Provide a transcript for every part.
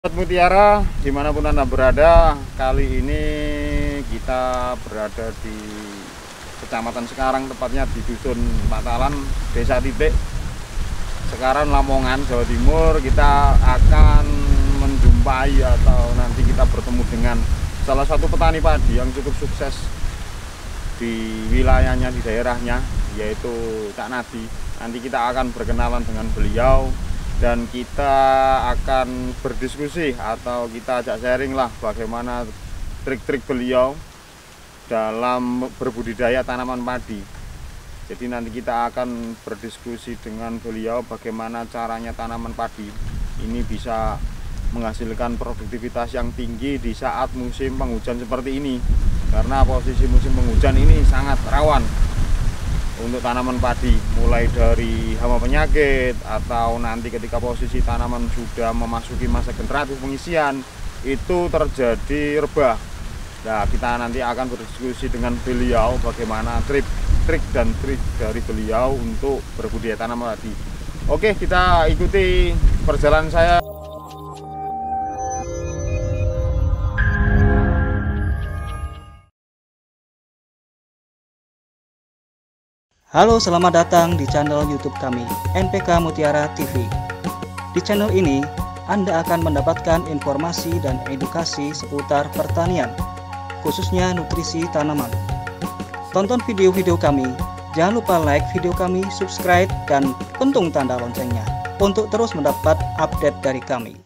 Sobat Mutiara, dimanapun Anda berada, kali ini kita berada di Kecamatan Sekarang, tepatnya di Dusun Patalan, Desa Titik, Sekarang, Lamongan, Jawa Timur. Kita akan menjumpai atau nanti kita bertemu dengan salah satu petani padi yang cukup sukses di wilayahnya, di daerahnya, yaitu Cak Nadi. Nanti kita akan berkenalan dengan beliau dan kita akan berdiskusi atau kita ajak sharing lah bagaimana trik-trik beliau dalam berbudidaya tanaman padi. Jadi nanti kita akan berdiskusi dengan beliau bagaimana caranya tanaman padi ini bisa menghasilkan produktivitas yang tinggi di saat musim penghujan seperti ini. Karena posisi musim penghujan ini sangat rawan untuk tanaman padi, mulai dari hama penyakit atau nanti ketika posisi tanaman sudah memasuki masa generatif pengisian itu terjadi rebah. Nah, kita nanti akan berdiskusi dengan beliau bagaimana trik dan trik dari beliau untuk berbudidaya tanaman padi. Oke, kita ikuti perjalanan saya. Halo, selamat datang di channel YouTube kami, NPK Mutiara TV. Di channel ini, Anda akan mendapatkan informasi dan edukasi seputar pertanian, khususnya nutrisi tanaman. Tonton video-video kami, jangan lupa like video kami, subscribe, dan pentung tanda loncengnya untuk terus mendapat update dari kami.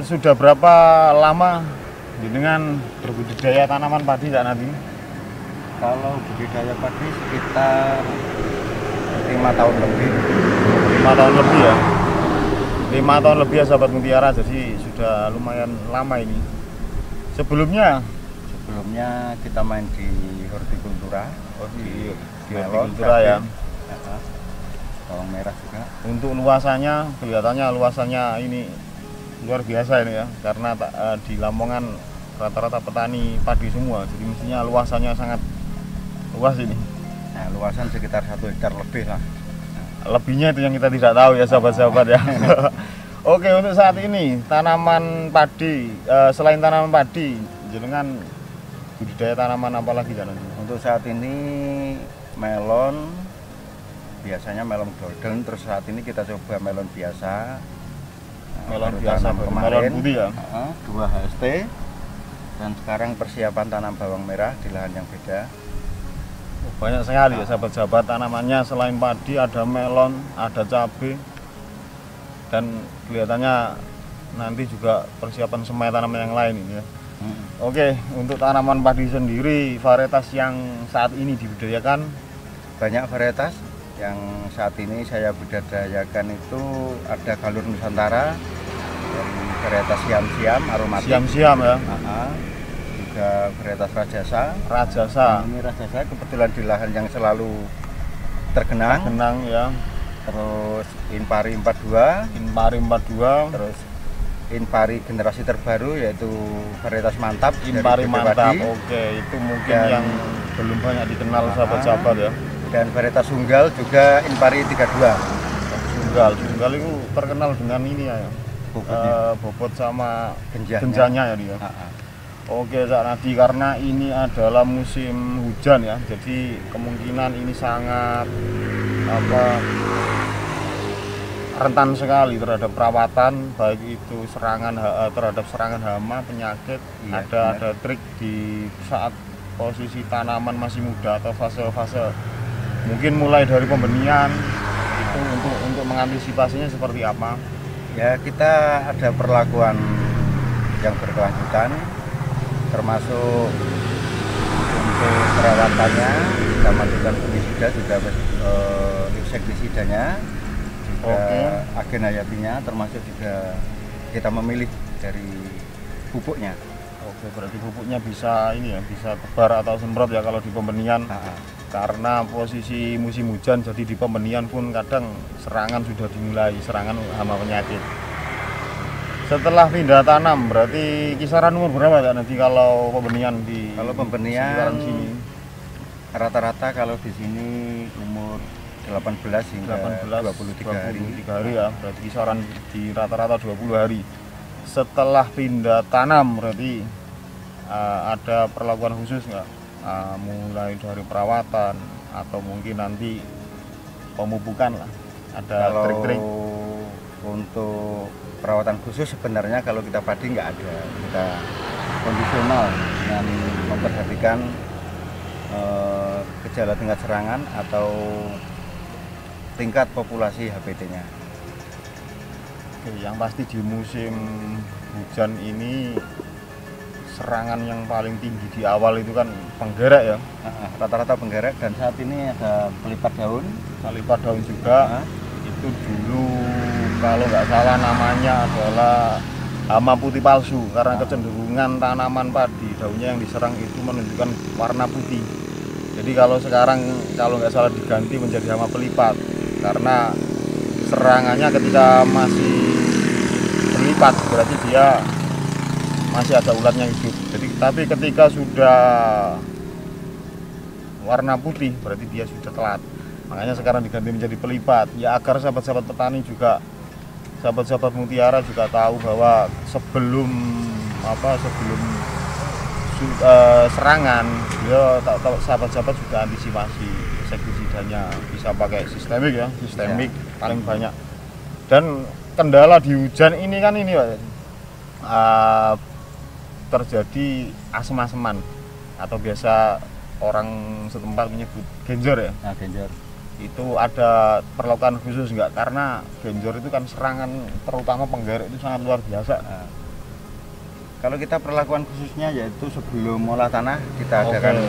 Sudah berapa lama dengan berbudidaya tanaman padi, Cak Nadi? Kalau budidaya padi sekitar 5 tahun lebih. 5 tahun lebih ya? 5 tahun lebih ya Sahabat Mutiara, jadi sudah lumayan lama ini. Sebelumnya Kita main di hortikultura. di melon, hortikultura ya. Bawang merah juga. Untuk luasannya, kelihatannya luasannya ini luar biasa ini ya, karena di Lamongan rata-rata petani padi semua, jadi mestinya luasannya sangat luas ini. Nah, luasan sekitar 1 hektar lebih lah. Lebihnya itu yang kita tidak tahu ya sahabat-sahabat ya. Oke, untuk saat ini tanaman padi, selain tanaman padi, jenengan budidaya tanaman apa lagi kan? Untuk saat ini melon, biasanya melon golden, terus saat ini kita coba melon biasa. Melon Baru biasa, tanam melon putih ya? 2 HST, dan sekarang persiapan tanam bawang merah di lahan yang beda. Banyak sekali ya sahabat-sahabat tanamannya, selain padi ada melon, ada cabai, dan kelihatannya nanti juga persiapan semai tanaman yang lain ini ya. Oke, untuk tanaman padi sendiri, varietas yang saat ini dibudidayakan Banyak varietas. Yang saat ini saya budidayakan itu ada Galur Nusantara, dan varietas siam-siam aromatik. siam-siam ya, Juga varietas Rajasa. Rajasa, Ini Rajasa kebetulan di lahan yang selalu tergenang. Genang ya, Terus Inpari 42, Inpari 42, terus Inpari generasi terbaru yaitu varietas Mantap. dari Inpari BP Mantap. Padi. Oke, itu mungkin Dan- yang belum banyak dikenal sahabat-sahabat ya. Dan varietas Sunggal juga Inpari 32. Tunggal itu terkenal dengan ini ya, Bobotnya. bobot sama Genjahnya. genjanya ya dia. Oke Cak Nadi, karena ini adalah musim hujan ya, jadi kemungkinan ini sangat rentan sekali terhadap perawatan, baik itu terhadap serangan hama, penyakit. Iya, Ada trik di saat posisi tanaman masih muda atau fase-fase mungkin mulai dari pembenihan itu untuk mengantisipasinya seperti apa? Ya, kita ada perlakuan yang berkelanjutan, termasuk untuk perawatannya kita masukkan fungisida, juga insektisidanya, juga agen hayatinya, termasuk juga kita memilih dari pupuknya. Oke, berarti pupuknya bisa ini ya, bisa tebar atau semprot ya kalau di pembenihan. Karena posisi musim hujan, jadi di pembenihan pun kadang serangan sudah dimulai, serangan hama penyakit. Setelah pindah tanam, berarti kisaran umur berapa ya nanti kalau pembenihan di sekitaran sini? Rata-rata kalau di sini umur 18 hingga 23 hari ya, berarti kisaran di rata-rata 20 hari. Setelah pindah tanam berarti ada perlakuan khusus nggak? Mulai dari perawatan atau mungkin nanti pemupukan lah, ada trik-trik. Untuk perawatan khusus sebenarnya kalau kita padi nggak ada, kita kondisional dengan memperhatikan gejala tingkat serangan atau tingkat populasi HPT-nya. Oke, yang pasti di musim hujan ini serangan yang paling tinggi di awal itu kan penggerak ya, rata-rata penggerak, dan saat ini ada pelipat daun. Pelipat daun juga. Itu dulu kalau nggak salah namanya adalah hama putih palsu, karena kecenderungan tanaman padi daunnya yang diserang itu menunjukkan warna putih. Jadi kalau sekarang kalau nggak salah diganti menjadi hama pelipat, karena serangannya ketika masih berlipat berarti dia masih ada ulatnya hidup. Jadi tapi ketika sudah warna putih berarti dia sudah telat. Makanya sekarang diganti menjadi pelipat ya, agar sahabat-sahabat petani juga, sahabat-sahabat mutiara juga tahu bahwa sebelum serangan ya sahabat-sahabat sudah antisipasi insektisidanya, bisa pakai sistemik ya, paling banyak. Dan kendala di hujan ini kan ini Pak, terjadi asem-aseman atau biasa orang setempat menyebut genjor ya. Genjor itu ada perlakuan khusus nggak? Karena genjor itu kan serangan terutama penggerak itu sangat luar biasa. Kalau kita perlakuan khususnya yaitu sebelum olah tanah kita adakan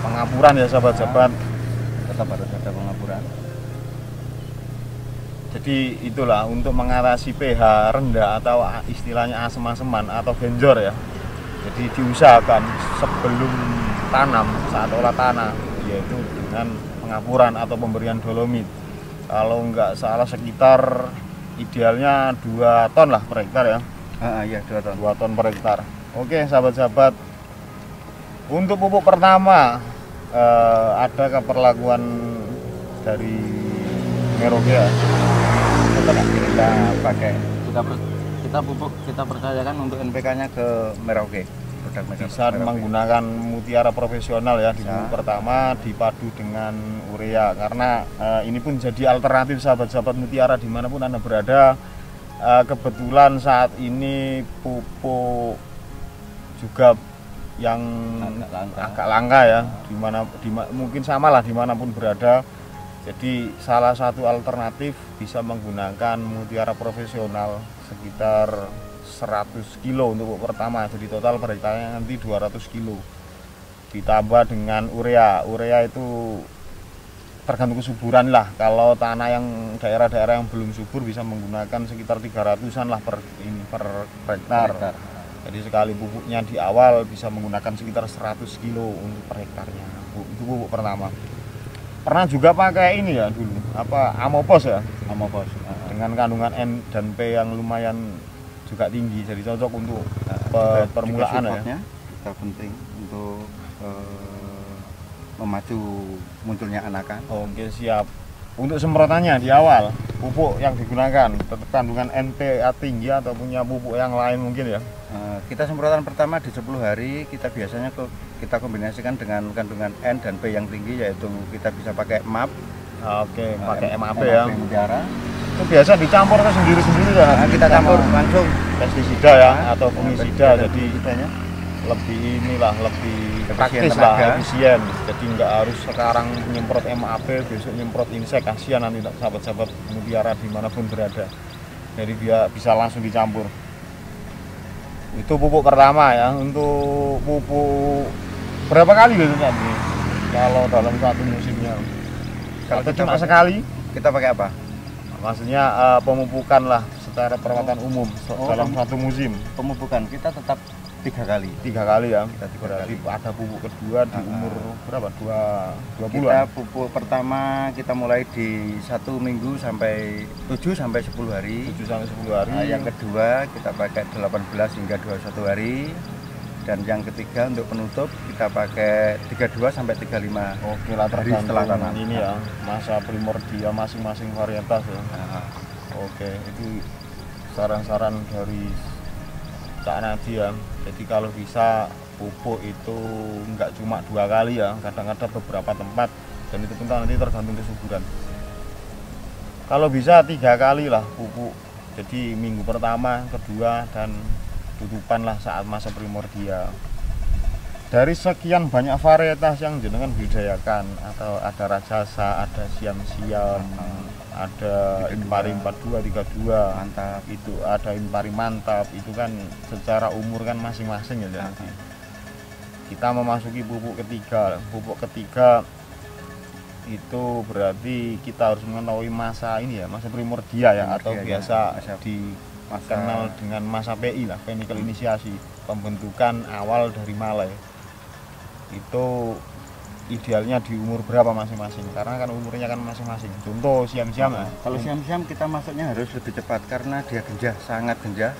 pengapuran ya sahabat-sahabat. Tetap harus ada pengapuran. Jadi itulah untuk mengatasi pH rendah atau istilahnya asem-aseman atau genjor ya. Jadi diusahakan sebelum tanam, saat olah tanah, yaitu dengan pengapuran atau pemberian dolomit. Kalau nggak salah sekitar idealnya 2 ton lah per hektar ya. Iya 2 ton. 2 ton per hektar. Oke sahabat-sahabat, untuk pupuk pertama ada keperlakuan dari Merauke ya. Kita pakai, kita percayakan untuk NPK-nya ke Merauke. Bisa menggunakan mutiara profesional ya di pupuk pertama dipadu dengan urea, karena ini pun jadi alternatif sahabat-sahabat mutiara dimanapun Anda berada. Kebetulan saat ini pupuk juga yang agak langka ya, mungkin samalah dimanapun berada. Jadi salah satu alternatif bisa menggunakan mutiara profesional sekitar 100 kilo untuk pupuk pertama. Jadi total per hektarnya nanti 200 kilo. Ditambah dengan urea. Urea itu tergantung kesuburan lah. Kalau tanah yang daerah-daerah yang belum subur bisa menggunakan sekitar 300-an lah per hektar. Jadi sekali pupuknya di awal bisa menggunakan sekitar 100 kilo untuk per hektarnya. Itu pupuk pertama. Pernah juga pakai ini ya dulu, Amopos ya, dengan kandungan N dan P yang lumayan juga tinggi, jadi cocok untuk permulaan ya. Kita penting untuk memacu munculnya anakan. Oke siap. Untuk semprotannya di awal, pupuk yang digunakan tetap kandungan NPK tinggi atau punya pupuk yang lain mungkin ya? Kita semprotan pertama di 10 hari kita biasanya kita kombinasikan dengan kandungan N dan P yang tinggi, yaitu kita bisa pakai MAP. Oke, pakai MAP ya. Mutiara. Itu biasa dicampur kan sendiri-sendiri ya? Kita campur langsung pestisida ya atau fungisida, jadi lebih praktis lah, efisien. Jadi nggak harus sekarang nyemprot MAP, besok nyemprot insek, kasihan nanti sahabat-sahabat mutiara dimanapun berada. Jadi dia bisa langsung dicampur. Itu pupuk pertama ya. Untuk pupuk berapa kali biasanya nih? Kalau dalam satu musimnya? Kalau atau kita cuma pakai- sekali? Kita pakai apa? Maksudnya pemupukan lah secara perawatan umum dalam pem- satu musim. Pemupukan kita tetap 3 kali. 3 kali ya. Kita 3 Berarti kali. ada pupuk kedua di umur berapa? 20 Kita bulan. pupuk pertama kita mulai di 1 minggu sampai 7 sampai 10 hari. 7 sampai 10 hari. Nah, yang kedua kita pakai 18 hingga 21 hari. Dan yang ketiga untuk penutup kita pakai 32 sampai 35. Oke lah, hari setelah tergantung tanam. ini ya masa primordia masing-masing varietas ya. Nah, Oke, itu saran-saran dari Cak Nadi ya. Jadi kalau bisa pupuk itu nggak cuma 2 kali ya, kadang-kadang beberapa tempat, dan itu pun nanti tergantung kesuburan. Kalau bisa 3 kali lah pupuk. Jadi minggu pertama, kedua, dan tutupan lah saat masa primordia. Dari sekian banyak varietas yang jenengan budidayakan, atau ada Rajasa, ada Siam-Siam, ada 32. Impari 42, 32, mantap. itu ada Impari Mantap, itu kan secara umur kan masing-masing ya nanti. Kita memasuki pupuk ketiga. Pupuk ketiga itu berarti kita harus mengetahui masa ini ya, masa primordia ya, atau Primordia, biasa masa- dikenal dengan masa PI lah, Penikel Inisiasi, pembentukan awal dari Malai. Itu idealnya di umur berapa masing-masing, karena kan umurnya kan masing-masing. Contoh Siam-Siam ya. Kalau siam-siam kita masuknya harus lebih cepat karena dia genjah, sangat genjah.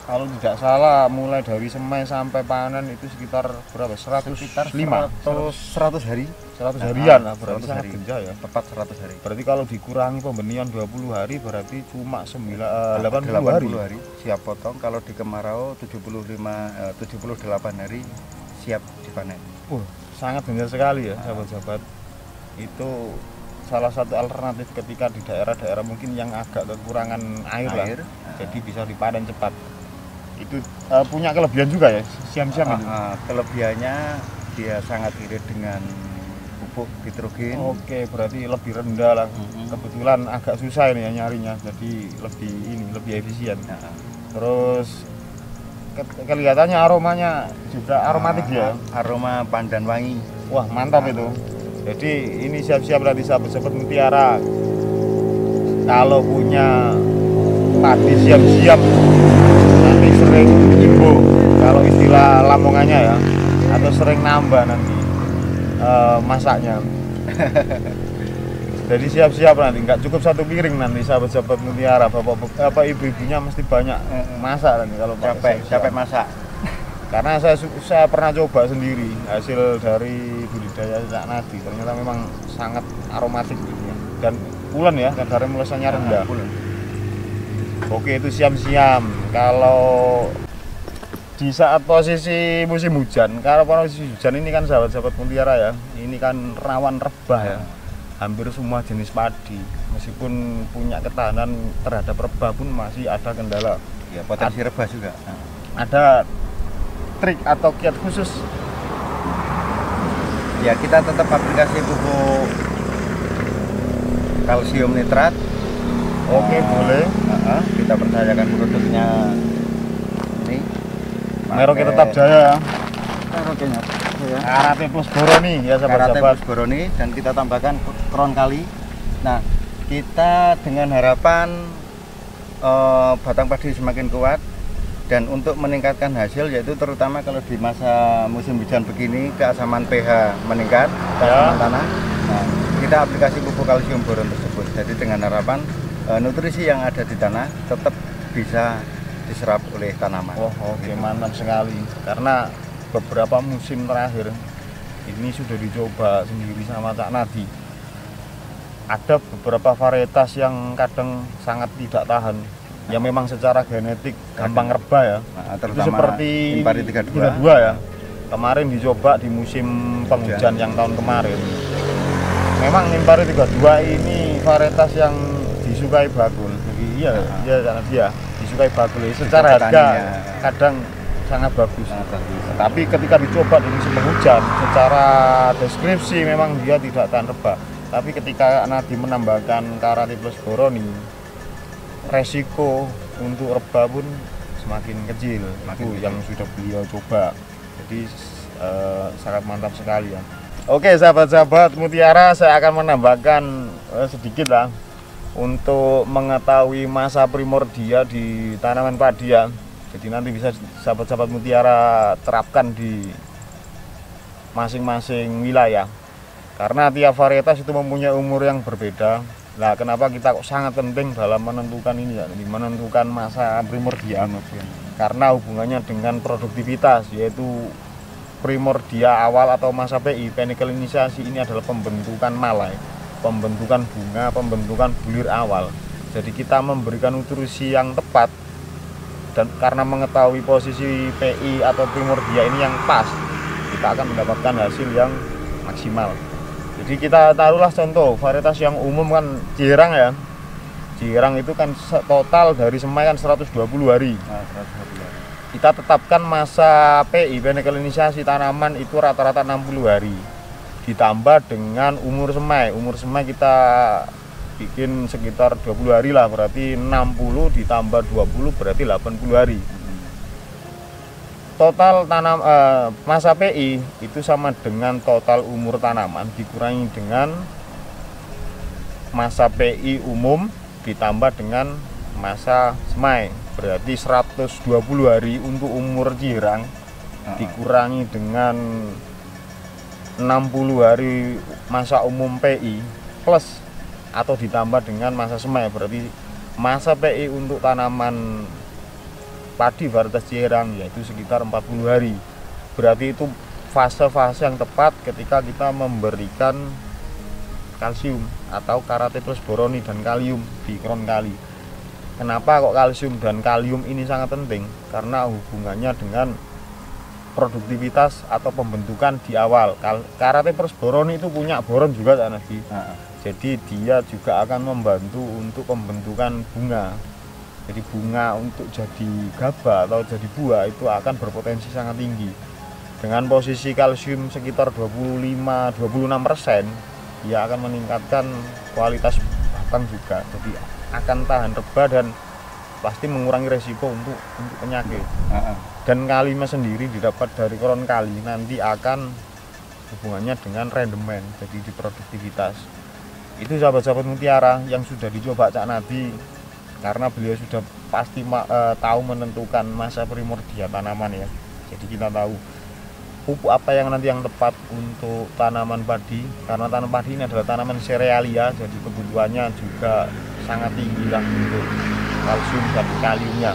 Kalau tidak salah mulai dari semai sampai panen itu sekitar berapa? 105, Sekitar 100 hari. 100 harian lah, berarti 100 sangat hari. genjah ya. Tepat 100 hari. Berarti kalau dikurangi pembenihan 20 hari berarti cuma 80 hari. 80 hari siap potong. Kalau di kemarau 78 hari siap dipanen. Sangat genjah sekali ya sahabat-sahabat. Itu salah satu alternatif ketika di daerah-daerah mungkin yang agak kekurangan air lah. Jadi bisa dipanen cepat. Itu punya kelebihan juga ya Siam-Siam itu. Kelebihannya dia sangat irit dengan pupuk nitrogen. Oke, berarti lebih rendah lah. Mm-mm. Kebetulan agak susah ini ya nyarinya, jadi lebih efisien. Terus kelihatannya aromanya juga aromatik ya. Aroma pandan wangi. Wah, mantap itu. Jadi ini siap-siap nanti sahabat-sahabat mutiara. Kalau punya padi siap-siap nanti sering imbo, kalau istilah lamongannya ya, atau sering nambah nanti masaknya. Jadi siap-siap nanti, nggak cukup 1 piring nanti sahabat-sahabat mutiara, bapak ibu-ibunya mesti banyak masak nanti kalau Capek masak. Karena saya pernah coba sendiri hasil dari budidaya Cak Nadi, ternyata memang sangat aromatik gitu ya. Dan pulen ya, kadar emulsinya rendah. Oke, itu siam-siam. Kalau di saat posisi musim hujan, kalau posisi hujan ini kan sahabat-sahabat mutiara ya, ini kan rawan rebah ya. Hampir semua jenis padi, meskipun punya ketahanan terhadap rebah pun masih ada kendala. Ya, potensi rebah juga. Ada trik atau kiat khusus? Ya, kita tetap aplikasi pupuk kalsium nitrat. Oke, boleh. Kita percayakan produknya ini. Mereknya tetap Jaya ya. Mereknya ya. Karate Plus Boroni ya Karate sahabat-sahabat. Plus Boroni, dan kita tambahkan kron kali. Nah, kita dengan harapan batang padi semakin kuat, dan untuk meningkatkan hasil, yaitu terutama kalau di masa musim hujan begini keasaman pH meningkat, keasaman tanah. Nah, kita aplikasi pupuk kalsium boron tersebut. Jadi dengan harapan nutrisi yang ada di tanah tetap bisa diserap oleh tanaman. Oh, oke, mantap sekali. Karena beberapa musim terakhir ini sudah dicoba sendiri sama Cak Nadi. Ada beberapa varietas yang kadang sangat tidak tahan. Ya memang secara genetik gampang rebah ya. Nah, Itu terutama seperti Impari 32. 32 ya. Kemarin dicoba di musim penghujan yang tahun kemarin. Memang Impari 32 ini varietas yang disukai bakul. Jadi iya dia disukai bakul. Secara harga kadang sangat bagus. Tapi ketika dicoba di musim penghujan, secara deskripsi memang dia tidak tahan rebah. Tapi ketika Nadi menambahkan Karate Plus Boroni, resiko untuk rebah pun semakin kecil. Semakin Itu kecil. yang sudah beliau coba. Jadi sangat mantap sekali ya. Oke sahabat-sahabat Mutiara, saya akan menambahkan sedikit lah untuk mengetahui masa primordia di tanaman padi ya. Jadi nanti bisa sahabat-sahabat Mutiara terapkan di masing-masing wilayah. Karena tiap varietas itu mempunyai umur yang berbeda. Nah, kenapa kita kok sangat penting dalam menentukan ini ya, menentukan masa primordia? Karena hubungannya dengan produktivitas, yaitu primordia awal atau masa PI, penikel inisiasi, ini adalah pembentukan malai, pembentukan bunga, pembentukan bulir awal. Jadi kita memberikan nutrisi yang tepat, dan karena mengetahui posisi PI atau primordia ini yang pas, kita akan mendapatkan hasil yang maksimal. Jadi kita taruhlah contoh varietas yang umum kan Cirang ya. Cirang itu kan total dari semai kan 120 hari. Nah, 120 hari. Kita tetapkan masa PI, penikel inisiasi tanaman itu rata-rata 60 hari. Ditambah dengan umur semai. Umur semai kita bikin sekitar 20 hari lah, berarti 60 ditambah 20 berarti 80 hari. Total masa PI itu sama dengan total umur tanaman dikurangi dengan masa PI umum ditambah dengan masa semai, berarti 120 hari untuk umur Cirang dikurangi dengan 60 hari masa umum PI plus atau ditambah dengan masa semai, berarti masa PI untuk tanaman padi varietas Cirang yaitu sekitar 40 hari. Berarti itu fase-fase yang tepat ketika kita memberikan kalsium atau karate plus boroni dan kalium di kron kali. Kenapa kok kalsium dan kalium ini sangat penting? Karena hubungannya dengan produktivitas atau pembentukan di awal. Karate plus boroni itu punya boron juga kan, jadi dia juga akan membantu untuk pembentukan bunga. Jadi bunga untuk jadi gabah atau jadi buah itu akan berpotensi sangat tinggi. Dengan posisi kalsium sekitar 25-26%, dia akan meningkatkan kualitas batang juga. Jadi akan tahan rebah dan pasti mengurangi resiko untuk penyakit. Dan kalium sendiri didapat dari kron kali nanti akan hubungannya dengan rendemen, jadi di produktivitas. Itu sahabat-sahabat Mutiara yang sudah dicoba Cak Nadi, karena beliau sudah pasti tahu menentukan masa primordia tanaman ya. Jadi kita tahu pupuk apa yang nanti yang tepat untuk tanaman padi, karena tanaman padi ini adalah tanaman serealia, jadi kebutuhannya juga sangat tinggi lah untuk kalsium dan kaliumnya.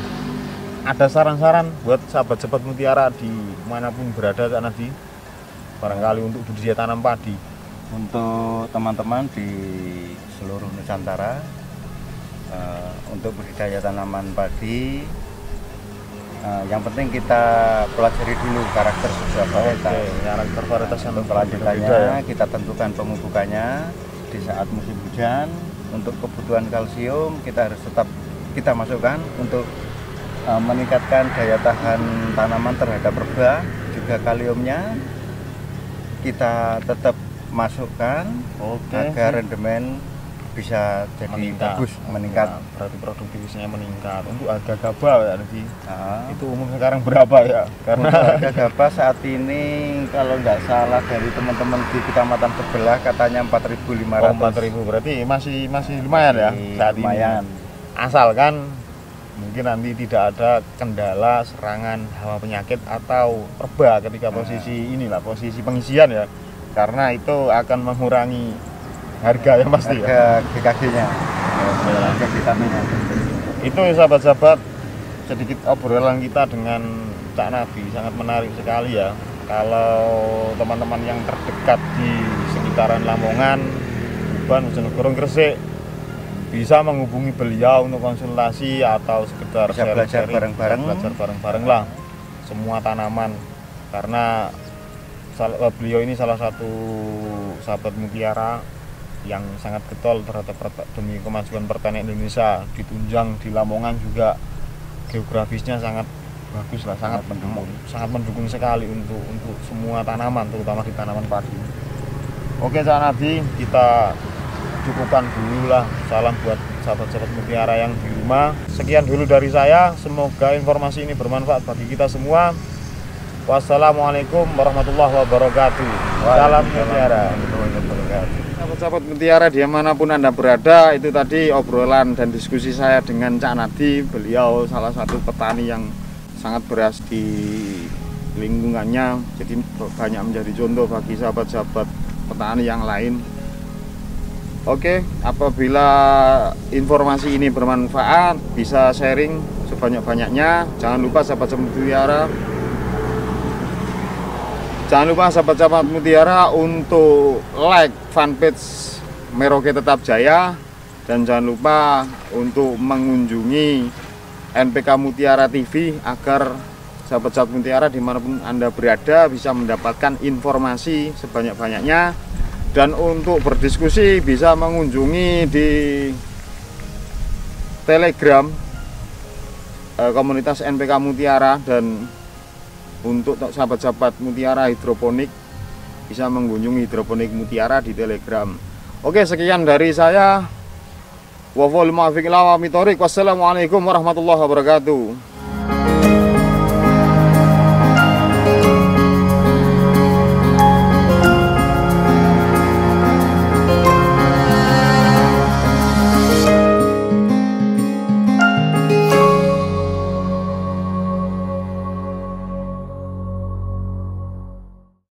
Ada saran-saran buat sahabat-sahabat Mutiara di manapun berada Cak Nadi, barangkali untuk budidaya tanam padi? Untuk teman-teman di seluruh Nusantara, untuk budidaya tanaman padi, yang penting kita pelajari dulu karakter sebuah varietas. Karakter varietas yang Untuk kelanjutannya kita tentukan pemupukannya di saat musim hujan. Untuk kebutuhan kalsium kita harus tetap kita masukkan untuk meningkatkan daya tahan tanaman terhadap rebah. Juga kaliumnya kita tetap masukkan agar rendemen bisa jadi bagus, meningkat. Ya, berarti produktivitasnya meningkat. Untuk harga gabah ya tadi, itu umum sekarang berapa ya? Karena harga gabah saat ini kalau nggak salah dari teman-teman di kecamatan sebelah katanya 4.500. 4.000, berarti masih lumayan ya saat lumayan. ini. Asalkan mungkin nanti tidak ada kendala serangan hama penyakit atau rebah ketika posisi posisi pengisian ya. Karena itu akan mengurangi harga yang pasti harga GKG-nya, harga vitaminnya. Itu sahabat-sahabat sedikit obrolan kita dengan Cak Nadi, sangat menarik sekali ya. Kalau teman-teman yang terdekat di sekitaran Lamongan, Tuban, Bojonegoro, Gresik bisa menghubungi beliau untuk konsultasi atau sekedar bisa belajar bareng-bareng lah semua tanaman, karena beliau ini salah satu sahabat Mutiara yang sangat getol terhadap demi kemajuan pertanian Indonesia. Ditunjang di Lamongan juga geografisnya sangat bagus lah, sangat mendukung sekali untuk semua tanaman, terutama di tanaman padi. Oke Cak Nadi, kita cukupkan dulu lah. Salam buat sahabat-sahabat Mutiara yang di Sekian dulu dari saya, semoga informasi ini bermanfaat bagi kita semua. Wassalamualaikum warahmatullahi wabarakatuh. Salam Mutiara. Sahabat-sahabat Mutiara dimanapun Anda berada, itu tadi obrolan dan diskusi saya dengan Cak Nadi. Beliau salah satu petani yang sangat beras di lingkungannya, jadi banyak menjadi contoh bagi sahabat-sahabat petani yang lain. Oke, apabila informasi ini bermanfaat, bisa sharing sebanyak-banyaknya. Jangan lupa sahabat-sahabat Mutiara untuk like fanpage Merauke Tetap Jaya, dan jangan lupa untuk mengunjungi NPK Mutiara TV agar sahabat-sahabat Mutiara dimanapun Anda berada bisa mendapatkan informasi sebanyak-banyaknya. Dan untuk berdiskusi bisa mengunjungi di Telegram komunitas NPK Mutiara, dan untuk sahabat-sahabat Mutiara hidroponik bisa mengunjungi hidroponik Mutiara di Telegram. Oke, sekian dari saya. Wassalamualaikum warahmatullahi wabarakatuh.